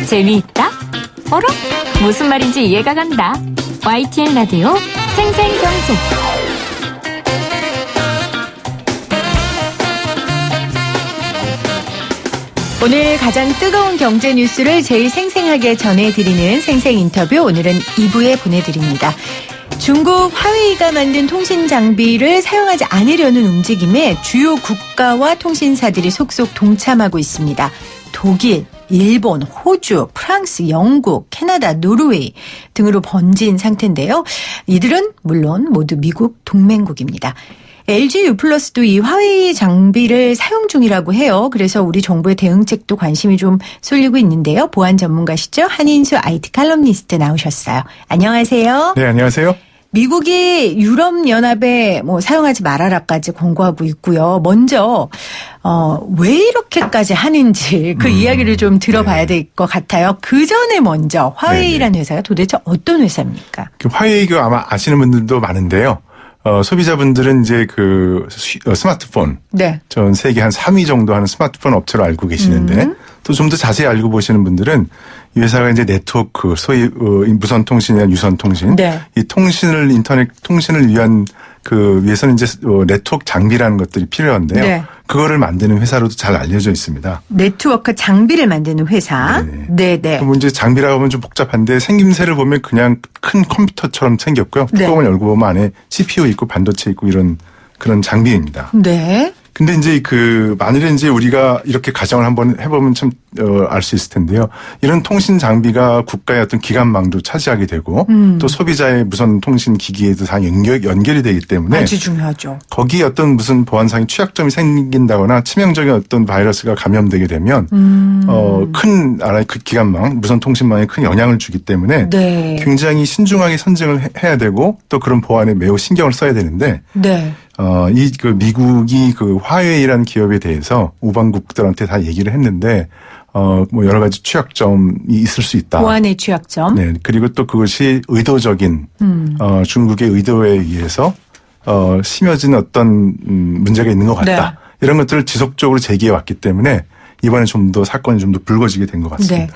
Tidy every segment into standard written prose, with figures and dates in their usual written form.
재미있다? 어라? 무슨 말인지 이해가 간다. YTN 라디오 생생경제. 오늘 가장 뜨거운 경제 뉴스를 제일 생생하게 전해드리는 생생 인터뷰, 오늘은 2부에 보내드립니다. 중국 화웨이가 만든 통신 장비를 사용하지 않으려는 움직임에 주요 국가와 통신사들이 속속 동참하고 있습니다. 독일, 일본, 호주, 프랑스, 영국, 캐나다, 노르웨이 등으로 번진 상태인데요. 이들은 물론 모두 미국 동맹국입니다. LG U+도 이 화웨이 장비를 사용 중이라고 해요. 그래서 우리 정부의 대응책도 관심이 좀 쏠리고 있는데요. 보안 전문가시죠? 한인수 IT 칼럼니스트 나오셨어요. 안녕하세요. 네, 안녕하세요. 미국이 유럽연합에 사용하지 말아라까지 권고하고 있고요. 먼저 왜 이렇게까지 하는지 그 이야기를 좀 들어봐야 될 것 같아요. 그 전에 먼저 화웨이라는 회사가 도대체 어떤 회사입니까? 화웨이가 아마 아시는 분들도 많은데요. 소비자분들은 이제 그 스마트폰, 네, 전 세계 한 3위 정도 하는 스마트폰 업체로 알고 계시는데 또 좀 더 자세히 알고 보시는 분들은 이 회사가 이제 네트워크, 소위 무선 통신이나 유선 통신, 네, 이 통신을 인터넷 통신을 위한 그 위해서는 이제 네트워크 장비라는 것들이 필요한데요. 네. 그거를 만드는 회사로도 잘 알려져 있습니다. 네트워크 장비를 만드는 회사. 네, 네. 그럼 이제 장비라고 하면 좀 복잡한데 생김새를 보면 그냥 큰 컴퓨터처럼 생겼고요. 뚜껑을 열고 보면 안에 CPU 있고 반도체 있고 이런 그런 장비입니다. 네. 근데 이제 만일에 이제 우리가 이렇게 가정을 한번 해보면 참, 알 수 있을 텐데요. 이런 통신 장비가 국가의 어떤 기관망도 차지하게 되고 또 소비자의 무선 통신 기기에도 다 연결이 되기 때문에 아주 중요하죠. 거기에 어떤 무슨 보안상의 취약점이 생긴다거나 치명적인 어떤 바이러스가 감염되게 되면 큰 나라의 그 기관망, 무선 통신망에 큰 영향을 주기 때문에 네, 굉장히 신중하게 선정을 해야 되고 또 그런 보안에 매우 신경을 써야 되는데 네, 미국이 화웨이라는 기업에 대해서 우방국들한테 다 얘기를 했는데, 여러 가지 취약점이 있을 수 있다. 보안의 취약점. 네. 그리고 또 그것이 의도적인, 중국의 의도에 의해서, 심어진 어떤, 문제가 있는 것 같다. 네. 이런 것들을 지속적으로 제기해 왔기 때문에 이번에 좀 더 사건이 좀 더 불거지게 된 것 같습니다. 네.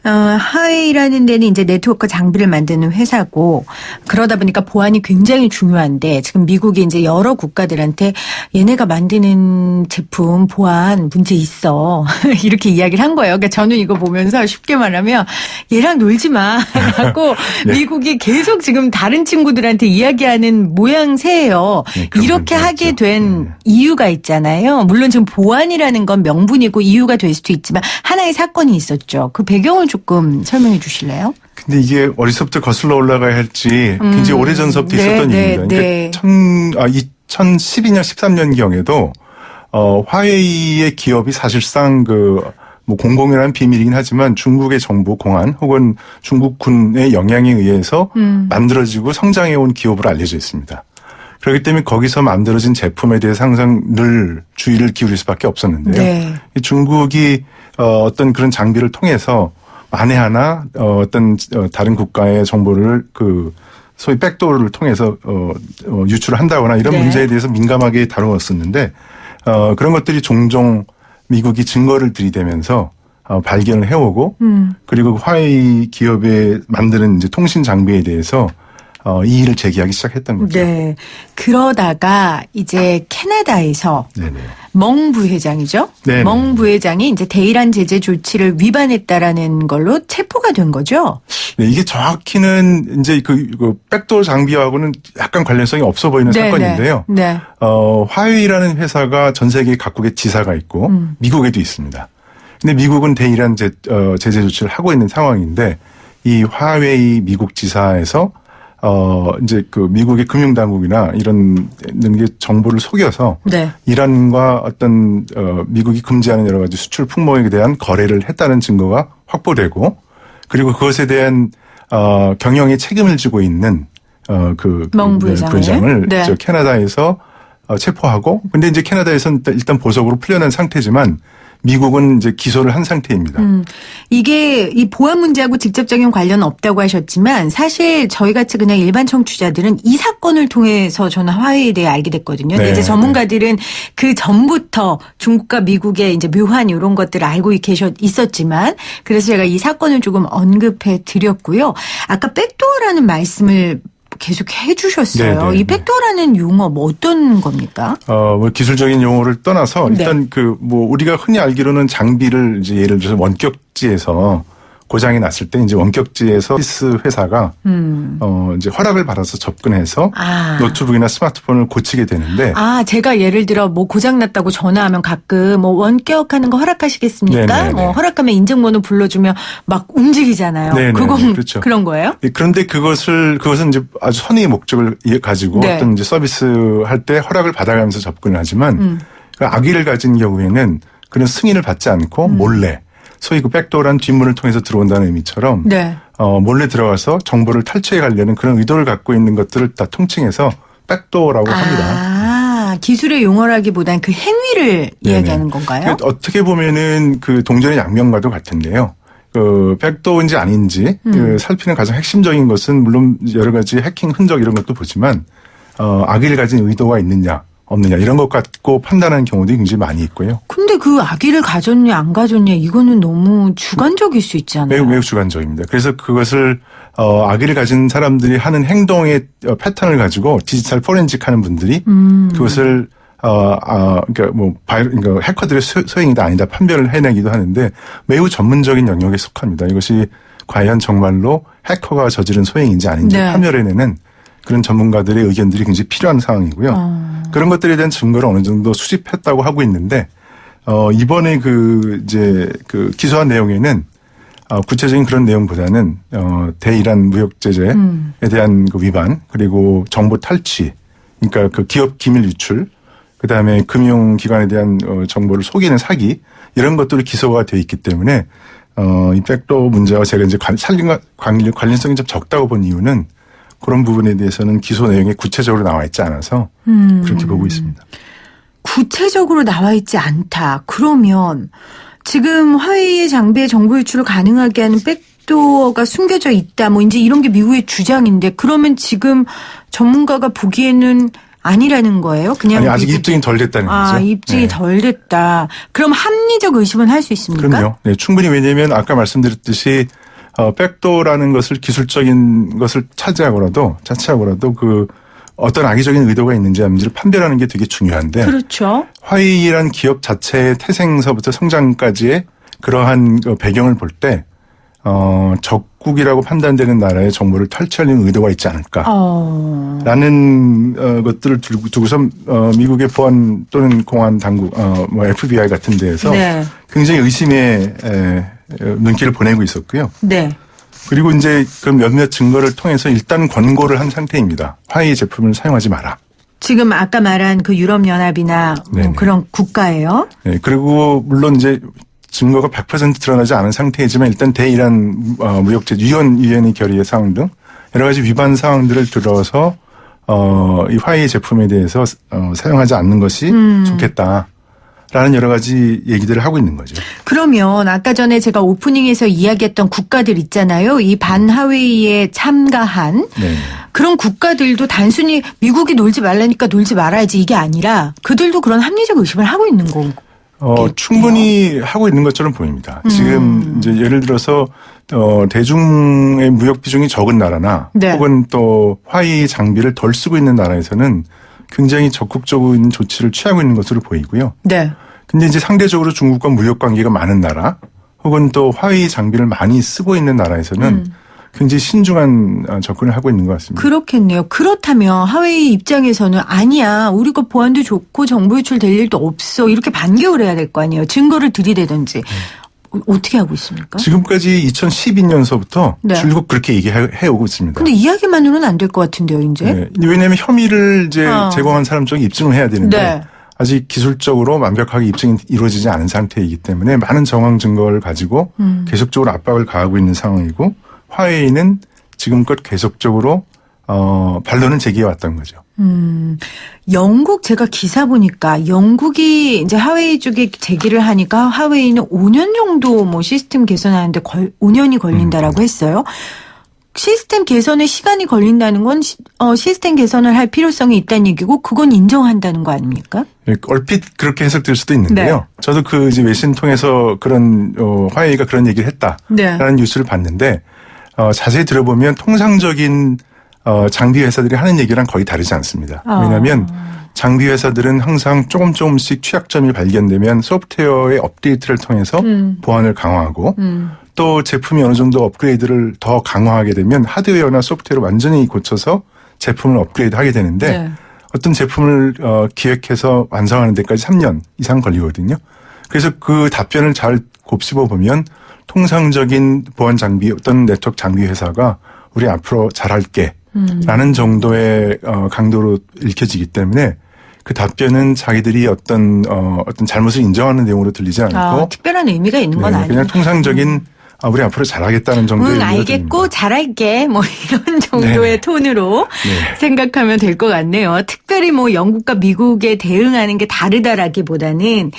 화웨이라는 데는 이제 네트워크 장비를 만드는 회사고, 그러다 보니까 보안이 굉장히 중요한데 지금 미국이 이제 여러 국가들한테 얘네가 만드는 제품 보안 문제 있어 이렇게 이야기를 한 거예요. 그러니까 저는 이거 보면서 쉽게 말하면 얘랑 놀지 마라고 네, 미국이 계속 지금 다른 친구들한테 이야기하는 모양새예요. 네, 이렇게 하게 된 이유가 있잖아요. 물론 지금 보안이라는 건 명분이고 이유가 될 수도 있지만 하나의 사건이 있었죠. 그 배경을 조금 설명해 주실래요? 근데 이게 어디서부터 거슬러 올라가야 할지 굉장히 오래전서부터 있었던 일입니다. 그러니까 2012년, 13년경에도 화웨이의 기업이 사실상 공공이라는 비밀이긴 하지만 중국의 정부 공안 혹은 중국군의 영향에 의해서 만들어지고 성장해온 기업으로 알려져 있습니다. 그렇기 때문에 거기서 만들어진 제품에 대해서 항상 늘 주의를 기울일 수밖에 없었는데요. 네. 중국이 어떤 그런 장비를 통해서 만에 하나 어떤 다른 국가의 정보를 소위 백도어를 통해서 유출을 한다거나 이런 네, 문제에 대해서 민감하게 다루었었는데 그런 것들이 종종 미국이 증거를 들이대면서 발견을 해오고 그리고 화웨이 기업에 만드는 이제 통신 장비에 대해서 이의를 제기하기 시작했던 거죠. 네. 그러다가 이제 캐나다에서 네네, 멍 부회장이죠. 네네, 멍 부회장이 이제 대이란 제재 조치를 위반했다라는 걸로 체포가 된 거죠. 네, 이게 정확히는 이제 그 백도어 장비하고는 약간 관련성이 없어 보이는 네네, 사건인데요. 네. 화웨이라는 회사가 전 세계 각국에 지사가 있고 미국에도 있습니다. 근데 미국은 대이란 제재 조치를 하고 있는 상황인데 이 화웨이 미국 지사에서 이제 미국의 금융당국이나 이런 게 정보를 속여서 네, 이란과 어떤 미국이 금지하는 여러 가지 수출 품목에 대한 거래를 했다는 증거가 확보되고 그리고 그것에 대한 경영에 책임을 지고 있는 멍 부회장을 네, 캐나다에서 체포하고 근데 이제 캐나다에서는 일단 보석으로 풀려난 상태지만 미국은 이제 기소를 한 상태입니다. 이게 이 보안 문제하고 직접적인 관련은 없다고 하셨지만 사실 저희 같이 그냥 일반 청취자들은 이 사건을 통해서 저는 화웨이에 대해 알게 됐거든요. 근데 이제 전문가들은 그 전부터 중국과 미국의 이제 묘한 이런 것들을 알고 있었지만 그래서 제가 이 사건을 조금 언급해 드렸고요. 아까 백도어라는 말씀을 계속 해주셨어요. 네네. 이 백도어라는 용어 뭐 어떤 겁니까? 뭐 기술적인 용어를 떠나서 일단 뭐 우리가 흔히 알기로는 장비를 이제 예를 들어서 원격지에서 고장이 났을 때 이제 원격지에서 서비스 회사가 이제 허락을 받아서 접근해서 노트북이나 스마트폰을 고치게 되는데 제가 예를 들어 뭐 고장 났다고 전화하면 가끔 뭐 원격하는 거 허락하시겠습니까? 네네네. 뭐 허락하면 인증번호 불러주면 막 움직이잖아요. 네네네. 그건 그렇죠. 그런 거예요? 그런데 그것은 이제 아주 선의의 목적을 가지고 어떤 이제 서비스 할 때 허락을 받아가면서 접근을 하지만 악의를 가진 경우에는 그런 승인을 받지 않고 몰래 소위 그 백도어란 뒷문을 통해서 들어온다는 의미처럼 몰래 들어가서 정보를 탈취해 가려는 그런 의도를 갖고 있는 것들을 다 통칭해서 백도어라고 합니다. 기술의 용어라기보다는 그 행위를 이야기하는 건가요? 어떻게 보면은 그 동전의 양면과도 같은데요. 그 백도어인지 아닌지 살피는 가장 핵심적인 것은 물론 여러 가지 해킹 흔적 이런 것도 보지만 악의를 가진 의도가 있느냐 없느냐 이런 것 갖고 판단하는 경우도 굉장히 많이 있고요. 근데 그 악의를 가졌냐 안 가졌냐 이거는 너무 주관적일 수 있잖아요. 매우 주관적입니다. 그래서 그것을 악의를 가진 사람들이 하는 행동의 패턴을 가지고 디지털 포렌식 하는 분들이 그것을 그러니까 해커들의 소행이다 아니다 판별을 해내기도 하는데 매우 전문적인 영역에 속합니다. 이것이 과연 정말로 해커가 저지른 소행인지 아닌지 판별해내는 그런 전문가들의 의견들이 굉장히 필요한 상황이고요. 그런 것들에 대한 증거를 어느 정도 수집했다고 하고 있는데 이번에 그 기소한 내용에는 구체적인 그런 내용보다는 대이란 무역 제재에 대한 그 위반 그리고 정보 탈취, 그러니까 그 기업 기밀 유출, 그다음에 금융기관에 대한 정보를 속이는 사기 이런 것들이 기소가 돼 있기 때문에 이 백도어 문제와 제가 이제 관련성이 좀 적다고 본 이유는 그런 부분에 대해서는 기소 내용에 구체적으로 나와 있지 않아서 그렇게 보고 있습니다. 구체적으로 나와 있지 않다. 그러면 지금 화웨이의 장비의 정보 유출을 가능하게 하는 백도어가 숨겨져 있다. 뭐 이제 이런 게 미국의 주장인데 그러면 지금 전문가가 보기에는 아니라는 거예요? 그냥 아직 입증이 덜 됐다는 거죠. 입증이 덜 됐다. 그럼 합리적 의심은 할 수 있습니까? 그럼요. 네, 충분히 왜냐하면 아까 말씀드렸듯이 백도어라는 것을 기술적인 것을 차지하고라도 그 어떤 악의적인 의도가 있는지 아닌지를 판별하는 게 되게 중요한데. 그렇죠. 화웨이란 기업 자체의 태생서부터 성장까지의 그러한 배경을 볼 때 적국이라고 판단되는 나라의 정보를 탈취하려는 의도가 있지 않을까라는 것들을 두고서 미국의 보안 또는 공안 당국, 뭐 FBI 같은 데에서 굉장히 의심의 눈길을 보내고 있었고요. 그리고 이제 그 몇몇 증거를 통해서 일단 권고를 한 상태입니다. 화웨이 제품을 사용하지 마라. 지금 아까 말한 그 유럽연합이나 뭐 그런 국가예요. 네. 그리고 물론 이제 증거가 100% 드러나지 않은 상태이지만 일단 대이란 무역제 유엔의 결의의 사항 등 여러 가지 위반 사항들을 들어서 이 화웨이 제품에 대해서 사용하지 않는 것이 좋겠다. 라는 여러 가지 얘기들을 하고 있는 거죠. 그러면 아까 전에 제가 오프닝에서 이야기했던 국가들 있잖아요. 이 반하웨이에 참가한 그런 국가들도 단순히 미국이 놀지 말라니까 놀지 말아야지 이게 아니라 그들도 그런 합리적 의심을 하고 있는 건가요? 충분히 하고 있는 것처럼 보입니다. 지금 이제 예를 들어서 대중의 무역 비중이 적은 나라나 혹은 또 화웨이 장비를 덜 쓰고 있는 나라에서는 굉장히 적극적인 조치를 취하고 있는 것으로 보이고요. 근데 이제 상대적으로 중국과 무역 관계가 많은 나라 혹은 또 화웨이 장비를 많이 쓰고 있는 나라에서는 굉장히 신중한 접근을 하고 있는 것 같습니다. 그렇겠네요. 그렇다면 화웨이 입장에서는 아니야. 우리가 보안도 좋고 정보 유출될 일도 없어. 이렇게 반격을 해야 될 거 아니에요. 증거를 들이대든지. 어떻게 하고 있습니까? 지금까지 2012년서부터 줄곧 그렇게 얘기해오고 있습니다. 근데 이야기만으로는 안 될 것 같은데요, 이제? 왜냐하면 혐의를 이제 제공한 사람 쪽이 입증을 해야 되는데 아직 기술적으로 완벽하게 입증이 이루어지지 않은 상태이기 때문에 많은 정황 증거를 가지고 계속적으로 압박을 가하고 있는 상황이고 화웨이는 지금껏 계속적으로 반론을 제기해 왔던 거죠. 영국 제가 기사 보니까 영국이 이제 하웨이 쪽에 제기를 하니까 하웨이는 5년 정도 뭐 시스템 개선하는데 5년이 걸린다라고 했어요. 시스템 개선에 시간이 걸린다는 건 시스템 개선을 할 필요성이 있다는 얘기고 그건 인정한다는 거 아닙니까? 얼핏 그렇게 해석될 수도 있는데요. 네. 저도 그 이제 외신 통해서 그런 화웨이가 그런 얘기를 했다라는 뉴스를 봤는데 자세히 들어보면 통상적인 장비 회사들이 하는 얘기랑 거의 다르지 않습니다. 왜냐하면 장비 회사들은 항상 조금씩 취약점이 발견되면 소프트웨어의 업데이트를 통해서 보안을 강화하고 또 제품이 어느 정도 업그레이드를 더 강화하게 되면 하드웨어나 소프트웨어를 완전히 고쳐서 제품을 업그레이드하게 되는데 네. 어떤 제품을 기획해서 완성하는 데까지 3년 이상 걸리거든요. 그래서 그 답변을 잘 곱씹어 보면 통상적인 보안 장비 어떤 네트워크 장비 회사가 우리 앞으로 잘할게 라는 정도의 강도로 읽혀지기 때문에 그 답변은 자기들이 어떤 잘못을 인정하는 내용으로 들리지 않고 특별한 의미가 있는 건 아니에요. 그냥 통상적인 우리 앞으로 잘하겠다는 정도의 의미가 알겠고 잘할게 뭐 이런 정도의 네네. 톤으로 네. 생각하면 될 것 같네요. 특별히 뭐 영국과 미국에 대응하는 게 다르다라기보다는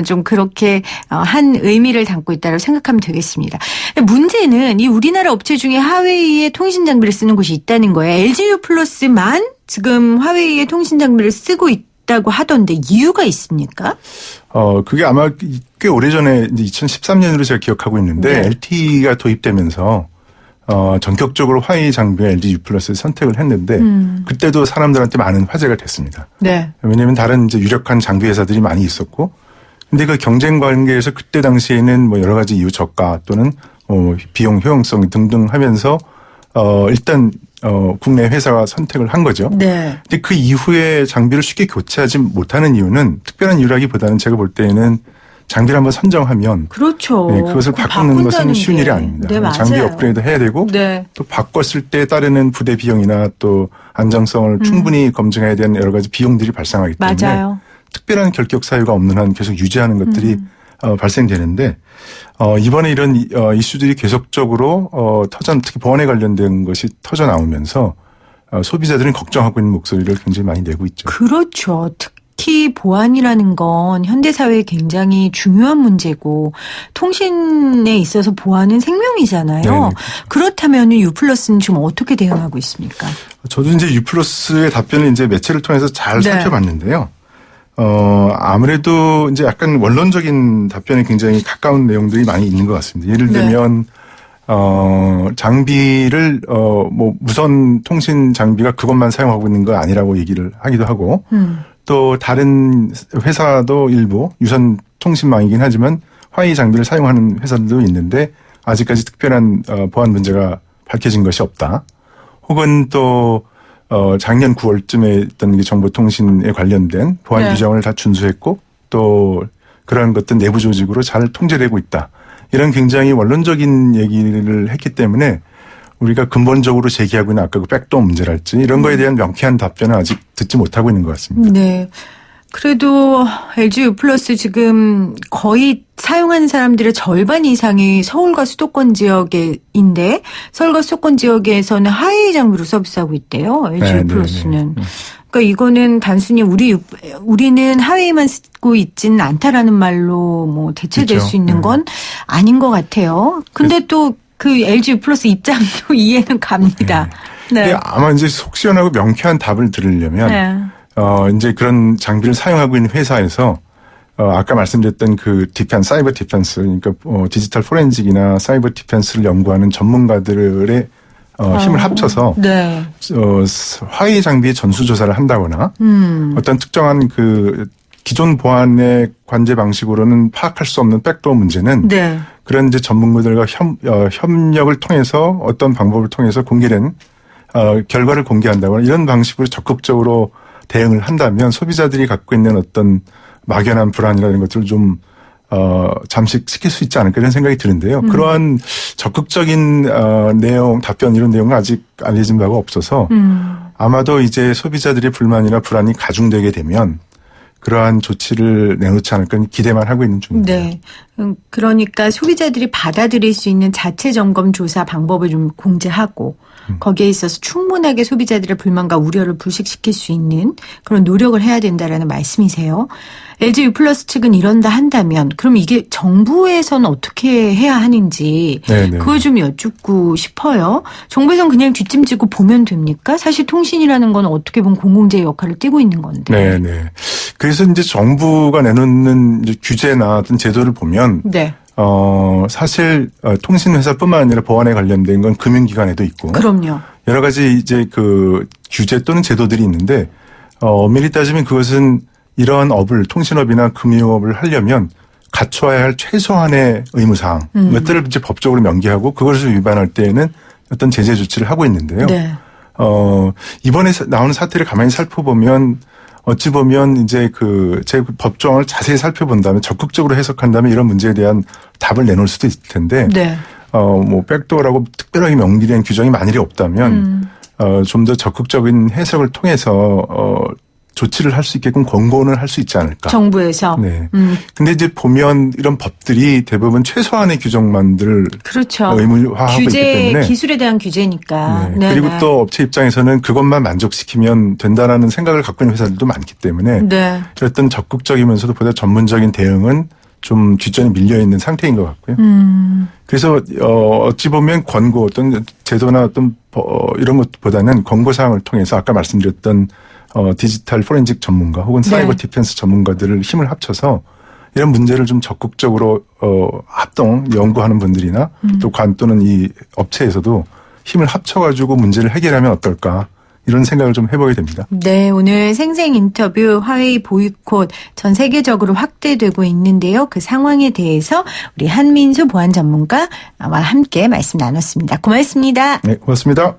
좀 그렇게 한 의미를 담고 있다고 생각하면 되겠습니다. 문제는 이 우리나라 업체 중에 하웨이의 통신 장비를 쓰는 곳이 있다는 거예요. LGU 플러스만 지금 하웨이의 통신 장비를 쓰고 있다고 하던데 이유가 있습니까? 그게 아마 꽤 오래전에 이제 2013년으로 제가 기억하고 있는데 네. LTE가 도입되면서 전격적으로 화웨이 장비와 LG U+를 선택을 했는데 그때도 사람들한테 많은 화제가 됐습니다. 네. 왜냐하면 다른 이제 유력한 장비 회사들이 많이 있었고 근데 그 경쟁 관계에서 그때 당시에는 뭐 여러 가지 이유 저가 또는 비용 효용성 등등 하면서 일단 국내 회사가 선택을 한 거죠. 네. 근데 그 이후에 장비를 쉽게 교체하지 못하는 이유는 특별한 이유라기보다는 제가 볼 때에는 장비를 한번 선정하면 그렇죠. 네, 그것을 바꾸는 것은 쉬운 일이 아닙니다. 네, 장비 업그레이드 해야 되고 네. 또 바꿨을 때 따르는 부대 비용이나 또 안정성을 충분히 검증해야 되는 여러 가지 비용들이 발생하기 때문에 맞아요. 특별한 결격 사유가 없는 한 계속 유지하는 것들이 발생되는데 이번에 이런 이슈들이 계속적으로 특히 보안에 관련된 것이 터져 나오면서 소비자들은 걱정하고 있는 목소리를 굉장히 많이 내고 있죠. 그렇죠. 특히 보안이라는 건 현대사회에 굉장히 중요한 문제고 통신에 있어서 보안은 생명이잖아요. 네네. 그렇다면 U+는 지금 어떻게 대응하고 있습니까? 저도 이제 U+의 답변을 이제 매체를 통해서 잘 네. 살펴봤는데요. 아무래도 이제 약간 원론적인 답변에 굉장히 가까운 내용들이 많이 있는 것 같습니다. 예를 들면, 장비를, 뭐, 무선 통신 장비가 그것만 사용하고 있는 거 아니라고 얘기를 하기도 하고, 또 다른 회사도 일부 유선 통신망이긴 하지만 화웨이 장비를 사용하는 회사들도 있는데 아직까지 특별한 보안 문제가 밝혀진 것이 없다. 혹은 또, 작년 9월쯤에 있던 정보통신에 관련된 보안 규정을 다 준수했고 또 그런 것들 내부 조직으로 잘 통제되고 있다. 이런 굉장히 원론적인 얘기를 했기 때문에 우리가 근본적으로 제기하고 있는 아까 그 백도어 문제랄지 이런 거에 대한 명쾌한 답변은 아직 듣지 못하고 있는 것 같습니다. 네. 그래도 LG U+ 지금 거의 사용하는 사람들의 절반 이상이 서울과 수도권 지역인데 서울과 수도권 지역에서는 하웨이 장비로 서비스하고 있대요. LG U+는. 그러니까 이거는 단순히 우리는 하웨이만 쓰고 있지는 않다라는 말로 뭐 대체될 그렇죠. 수 있는 건 아닌 것 같아요. 근데 또 그 LG U+ 입장도 이해는 갑니다. 네. 네. 아마 이제 속 시원하고 명쾌한 답을 들으려면 네. 이제 그런 장비를 사용하고 있는 회사에서 아까 말씀드렸던 그 사이버 디펜스, 그러니까 디지털 포렌식이나 사이버 디펜스를 연구하는 전문가들의 힘을 합쳐서 네. 화웨이 장비의 전수조사를 한다거나 어떤 특정한 그 기존 보안의 관제 방식으로는 파악할 수 없는 백도어 문제는 네. 그런 이제 전문가들과 협력을 통해서 어떤 방법을 통해서 공개된 결과를 공개한다거나 이런 방식으로 적극적으로 대응을 한다면 소비자들이 갖고 있는 어떤 막연한 불안이라는 것들을 좀 잠식시킬 수 있지 않을까 이런 생각이 드는데요. 그러한 적극적인 내용, 답변 이런 내용은 아직 알려진 바가 없어서 아마도 이제 소비자들의 불만이나 불안이 가중되게 되면 그러한 조치를 내놓지 않을까 기대만 하고 있는 중입니다. 네. 그러니까 소비자들이 받아들일 수 있는 자체 점검 조사 방법을 좀 공지하고 거기에 있어서 충분하게 소비자들의 불만과 우려를 불식시킬 수 있는 그런 노력을 해야 된다라는 말씀이세요. LG U+ 측은 이런다 한다면 그럼 이게 정부에서는 어떻게 해야 하는지 네네. 그걸 좀 여쭙고 싶어요. 정부에서는 그냥 뒷짐지고 보면 됩니까? 사실 통신이라는 건 어떻게 보면 공공재의 역할을 띠고 있는 건데. 네네. 그래서 이제 정부가 내놓는 이제 규제나 어떤 제도를 보면 네. 사실 통신회사뿐만 아니라 보안에 관련된 건 금융기관에도 있고. 그럼요. 여러 가지 이제 그 규제 또는 제도들이 있는데 엄밀히 따지면 그것은 이러한 업을 통신업이나 금융업을 하려면 갖춰야 할 최소한의 의무사항 것들을 이제 법적으로 명기하고 그것을 위반할 때에는 어떤 제재 조치를 하고 있는데요. 네. 이번에 나오는 사태를 가만히 살펴보면 어찌 보면 이제 제 법조항을 자세히 살펴본다면 적극적으로 해석한다면 이런 문제에 대한 답을 내놓을 수도 있을 텐데. 네. 뭐 백도어라고 특별하게 명기된 규정이 만일이 없다면 좀 더 적극적인 해석을 통해서 조치를 할 수 있게끔 권고는 할 수 있지 않을까. 정부에서. 네. 근데 이제 보면 이런 법들이 대부분 최소한의 규정만들 그렇죠. 의무화하고 있기 때문에 기술에 대한 규제니까. 네. 그리고 또 업체 입장에서는 그것만 만족시키면 된다라는 생각을 갖고 있는 회사들도 많기 때문에 네. 어떤 적극적이면서도 보다 전문적인 대응은 좀 뒷전에 밀려 있는 상태인 것 같고요. 그래서 어찌 보면 권고 어떤 제도나 어떤 이런 것보다는 권고 사항을 통해서 아까 말씀드렸던 디지털 포렌식 전문가 혹은 사이버 디펜스 전문가들을 힘을 합쳐서 이런 문제를 좀 적극적으로 합동 연구하는 분들이나 또 관 또는 이 업체에서도 힘을 합쳐가지고 문제를 해결하면 어떨까. 이런 생각을 좀 해보게 됩니다. 네, 오늘 생생 인터뷰 화웨이 보이콧 전 세계적으로 확대되고 있는데요. 그 상황에 대해서 우리 한민수 보안 전문가와 함께 말씀 나눴습니다. 고맙습니다. 네, 고맙습니다.